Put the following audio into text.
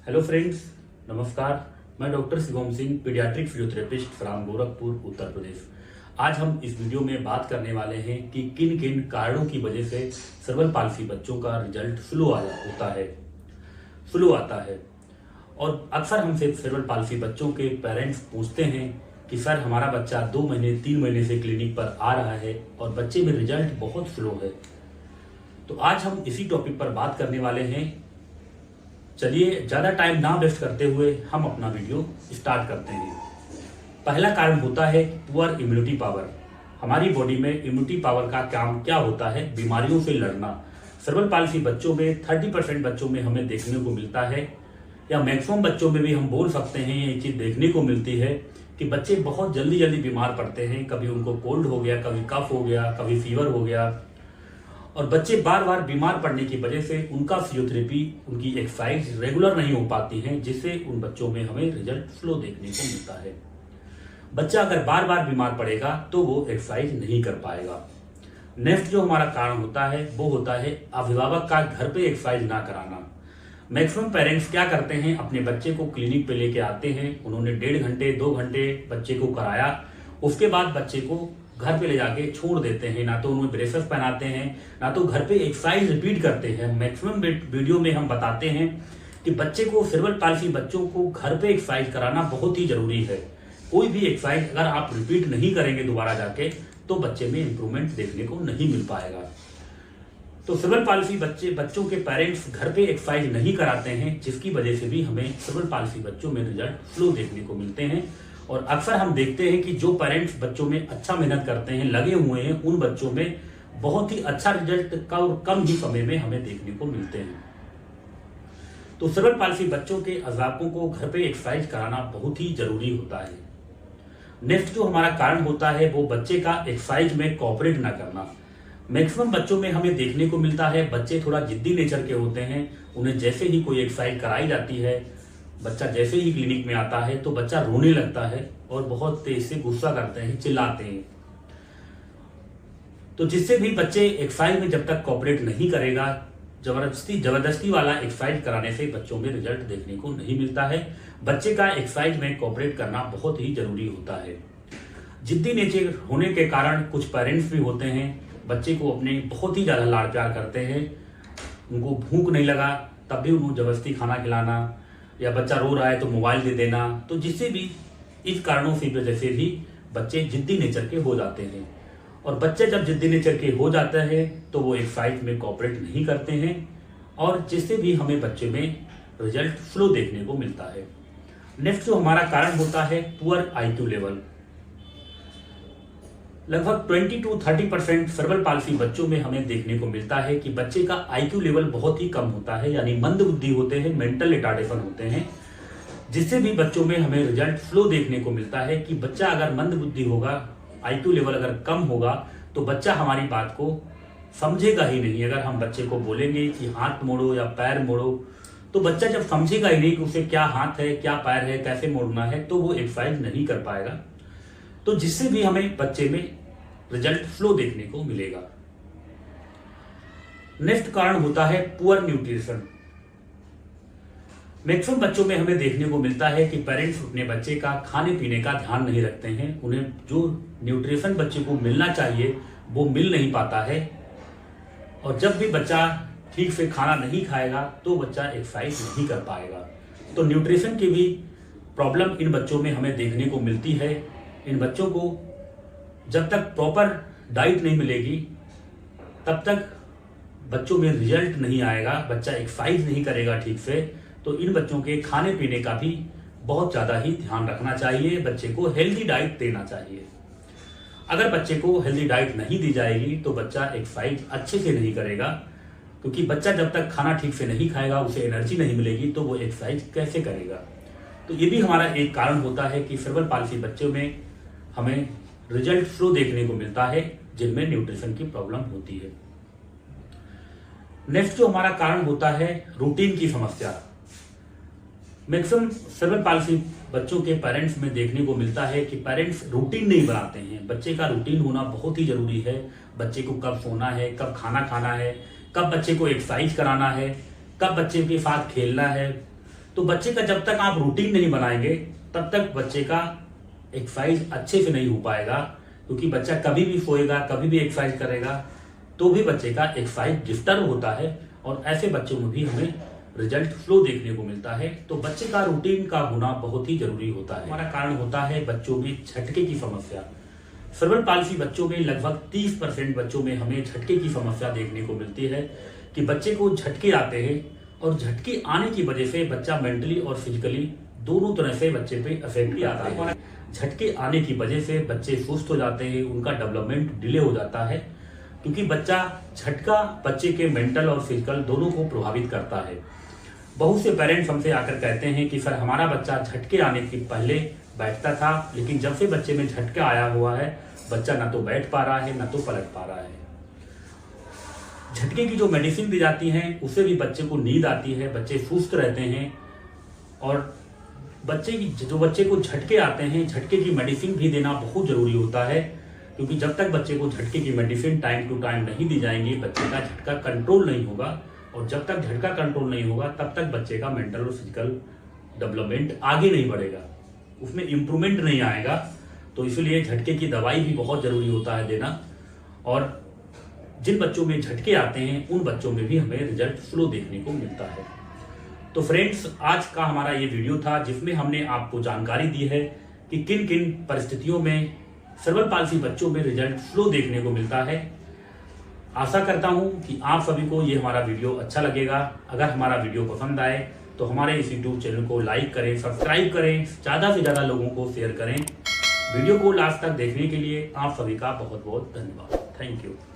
Hello friends, नमस्कार। मैं doctor Shivam Singh, paediatric physiotherapist from Gorakhpur, Uttar Pradesh. आज हम इस वीडियो में बात करने वाले हैं कि किन किन कारणों की वजह से सर्वल पाल्सी बच्चों का रिजल्ट स्लो आता है। और अक्सर हमसे सर्वल पाल्सी बच्चों के पेरेंट्स पूछते हैं कि सर, हमारा बच्चा 2 महीने 3 महीने से क्लिनिक पर आ रहा है और बच्चे में रिजल्ट बहुत स्लो है। तो आज हम इसी टॉपिक पर बात करने वाले हैं। चलिए, ज़्यादा टाइम ना वेस्ट करते हुए हम अपना वीडियो स्टार्ट करते हैं। पहला कारण होता है पुअर इम्यूनिटी पावर। हमारी बॉडी में इम्यूनिटी पावर का काम क्या होता है? बीमारियों से लड़ना। सर्वल पाल्सी बच्चों में 30% बच्चों में हमें देखने को मिलता है, या मैक्सिमम बच्चों में भी हम बोल सकते हैं ये चीज़ देखने को मिलती है कि बच्चे बहुत जल्दी जल्दी बीमार पड़ते हैं। कभी उनको कोल्ड हो गया, कभी कफ हो गया, कभी फीवर हो गया, और बच्चे बार बार बीमार पड़ने की वजह से उनका फिजियोथेरेपी, उनकी एक्सरसाइज रेगुलर नहीं हो पाती है, जिससे उन बच्चों में हमें रिजल्ट स्लो देखने को मिलता है। बच्चा अगर बार बार बीमार पड़ेगा तो वो एक्सरसाइज नहीं कर पाएगा। नेक्स्ट जो हमारा कारण होता है वो होता है अभिभावक का घर पे एक्सरसाइज ना कराना। मैक्सिमम पेरेंट्स क्या करते हैं, अपने बच्चे को क्लिनिक पे लेके आते हैं, उन्होंने 1.5 घंटे 2 घंटे बच्चे को कराया, उसके बाद बच्चे को घर पे ले जाके छोड़ देते हैं। ना तो उन्हें ब्रेसेस पहनाते हैं, ना तो घर पे एक्सरसाइज रिपीट करते हैं। मैक्सिमम वीडियो में हम बताते हैं कि बच्चे को, सर्वल पाल्सी बच्चों को घर पे एक्सरसाइज कराना बहुत ही जरूरी है। कोई भी एक्सरसाइज अगर आप रिपीट नहीं करेंगे दोबारा जाके, तो बच्चे में इंप्रूवमेंट देखने को नहीं मिल पाएगा। तो सर्वल पाल्सी बच्चों के पेरेंट्स घर पे एक्सरसाइज नहीं कराते हैं, जिसकी वजह से भी हमें सर्वल पाल्सी बच्चों में रिजल्ट स्लो देखने को मिलते हैं। और अक्सर हम देखते हैं कि जो पेरेंट्स बच्चों में अच्छा मेहनत करते हैं, लगे हुए हैं, उन बच्चों में बहुत ही अच्छा रिजल्ट कम ही समय में हमें देखने को मिलते हैं। तो सर्वल पाल्सी बच्चों के अभिभावकों को घर पे एक्सरसाइज कराना बहुत ही जरूरी होता है। नेक्स्ट जो हमारा कारण होता है वो बच्चे का एक्सरसाइज में कोऑपरेट ना करना। मैक्सिमम बच्चों में हमें देखने को मिलता है बच्चे थोड़ा जिद्दी नेचर के होते हैं। उन्हें जैसे ही कोई एक्सरसाइज कराई जाती है, बच्चा जैसे ही क्लिनिक में आता है तो बच्चा रोने लगता है और बहुत तेज से गुस्सा करते हैं, चिल्लाते हैं। तो जिससे भी बच्चे एक्सरसाइज में जब तक कोऑपरेट नहीं करेगा, जबरदस्ती वाला एक्सरसाइज कराने से बच्चों में रिजल्ट देखने को नहीं मिलता है। बच्चे का एक्सरसाइज में कोऑपरेट करना बहुत ही जरूरी होता है। जिद्दी नेचर होने के कारण कुछ पेरेंट्स भी होते हैं, बच्चे को अपने बहुत ही ज्यादा लाड़ प्यार करते हैं। उनको भूख नहीं लगा तब भी उनको जबरदस्ती खाना खिलाना, या बच्चा रो रहा है तो मोबाइल दे देना। तो जिससे भी इस कारणों से वजह से भी बच्चे जिद्दी नेचर के हो जाते हैं। और बच्चे जब जिद्दी नेचर के हो जाते हैं तो वो एक्सरसाइज में कोऑपरेट नहीं करते हैं, और जिससे भी हमें बच्चे में रिजल्ट स्लो देखने को मिलता है। नेक्स्ट जो हमारा कारण होता है पुअर IQ लेवल। लगभग 20 to 30% सर्वल पाल्सी बच्चों में हमें देखने को मिलता है कि बच्चे का IQ लेवल बहुत ही कम होता है, यानी मंद बुद्धि होते हैं, मेंटल रिटार्डेशन होते हैं, जिससे भी बच्चों में हमें रिजल्ट स्लो देखने को मिलता है। कि बच्चा अगर मंद बुद्धि होगा, IQ लेवल अगर कम होगा, तो बच्चा हमारी बात को समझेगा ही नहीं। अगर हम बच्चे को बोलेंगे कि हाथ मोड़ो या पैर मोड़ो, तो बच्चा जब समझेगा ही नहीं कि उसे क्या हाथ है, क्या पैर है, कैसे मोड़ना है, तो वो एक्सरसाइज नहीं कर पाएगा। तो जिससे भी हमें बच्चे में रिजल्ट स्लो देखने को मिलेगा। नेक्स्ट कारण होता है पुअर न्यूट्रिशन। मैक्सिमम बच्चों में हमें देखने को मिलता है कि पेरेंट्स अपने बच्चे का खाने पीने का ध्यान नहीं रखते हैं। उन्हें जो न्यूट्रिशन बच्चे को मिलना चाहिए वो मिल नहीं पाता है, और जब भी बच्चा ठीक से खाना नहीं खाएगा तो बच्चा एक्सरसाइज नहीं कर पाएगा। तो न्यूट्रिशन की भी प्रॉब्लम इन बच्चों में हमें देखने को मिलती है। इन बच्चों को जब तक प्रॉपर डाइट नहीं मिलेगी तब तक बच्चों में रिजल्ट नहीं आएगा। बच्चा एक्सरसाइज नहीं करेगा ठीक से, तो इन बच्चों के खाने पीने का भी बहुत ज़्यादा ही ध्यान रखना चाहिए। बच्चे को हेल्दी डाइट देना चाहिए। अगर बच्चे को हेल्दी डाइट नहीं दी जाएगी तो बच्चा एक्सरसाइज अच्छे से नहीं करेगा, क्योंकि बच्चा जब तक खाना ठीक से नहीं खाएगा, उसे एनर्जी नहीं मिलेगी, तो वो एक्सरसाइज कैसे करेगा। तो ये भी हमारा एक कारण होता है कि सर्वल पाल्सी बच्चों में हमें रिजल्ट स्लो देखने को मिलता है, जिनमें न्यूट्रिशन की प्रॉब्लम होती है। नेक्स्ट जो हमारा कारण होता है रूटीन की समस्या। मैक्सिमम सर्वल पाल्सी बच्चों के पेरेंट्स में देखने को मिलता है कि पेरेंट्स रूटीन नहीं बनाते हैं। बच्चे का रूटीन होना बहुत ही जरूरी है। बच्चे को कब सोना है, कब खाना खाना है, कब बच्चे को एक्सरसाइज कराना है, कब बच्चे के साथ खेलना है, तो बच्चे का जब तक आप रूटीन नहीं बनाएंगे तब तक बच्चे का एक्सरसाइज अच्छे से नहीं हो पाएगा, क्योंकि बच्चा कभी भी सोएगा, कभी भी एक्सरसाइज करेगा तो भी बच्चे का एक्सरसाइज डिस्टर्ब होता है और ऐसे बच्चों में भी हमें रिजल्ट स्लो देखने को मिलता है। तो बच्चे का रूटीन का होना बहुत ही जरूरी होता है। हमारा कारण होता है बच्चों में झटके की समस्या। सेरेब्रल पाल्सी बच्चों में लगभग 30% बच्चों में हमें झटके की समस्या देखने को मिलती है कि बच्चे को झटके आते हैं और झटके आने की वजह से बच्चा मेंटली और फिजिकली दोनों तरह से बच्चे पे इफेक्ट भी आता है। झटके आने की वजह से बच्चे सुस्त हो जाते हैं, उनका डेवलपमेंट डिले हो जाता है, क्योंकि बच्चा झटका बच्चे के मेंटल और फिजिकल दोनों को प्रभावित करता है। बहुत से पेरेंट्स हमसे आकर कहते हैं कि सर हमारा बच्चा झटके आने के पहले बैठता था, लेकिन जब से बच्चे में झटका आया हुआ है बच्चा ना तो बैठ पा रहा है ना तो पलट पा रहा है। झटके की जो मेडिसिन दी जाती है उससे भी बच्चे को नींद आती है, बच्चे सुस्त रहते हैं। और जो बच्चे को झटके आते हैं झटके की मेडिसिन भी देना बहुत जरूरी होता है, क्योंकि जब तक बच्चे को झटके की मेडिसिन टाइम टू टाइम नहीं दी जाएंगी बच्चे का झटका कंट्रोल नहीं होगा, और जब तक झटका कंट्रोल नहीं होगा तब तक बच्चे का मेंटल और फिजिकल डेवलपमेंट आगे नहीं बढ़ेगा, उसमें इंप्रूवमेंट नहीं आएगा। तो इसलिए झटके की दवाई भी बहुत जरूरी होता है देना, और जिन बच्चों में झटके आते हैं उन बच्चों में भी हमें रिजल्ट स्लो देखने को मिलता है। तो फ्रेंड्स, आज का हमारा ये वीडियो था जिसमें हमने आपको जानकारी दी है कि किन किन परिस्थितियों में सेरेब्रल पाल्सी बच्चों में रिजल्ट स्लो देखने को मिलता है। आशा करता हूं कि आप सभी को ये हमारा वीडियो अच्छा लगेगा। अगर हमारा वीडियो पसंद आए तो हमारे इस यूट्यूब चैनल को लाइक करें, सब्सक्राइब करें, ज़्यादा से ज़्यादा लोगों को शेयर करें। वीडियो को लास्ट तक देखने के लिए आप सभी का बहुत बहुत धन्यवाद। Thank you.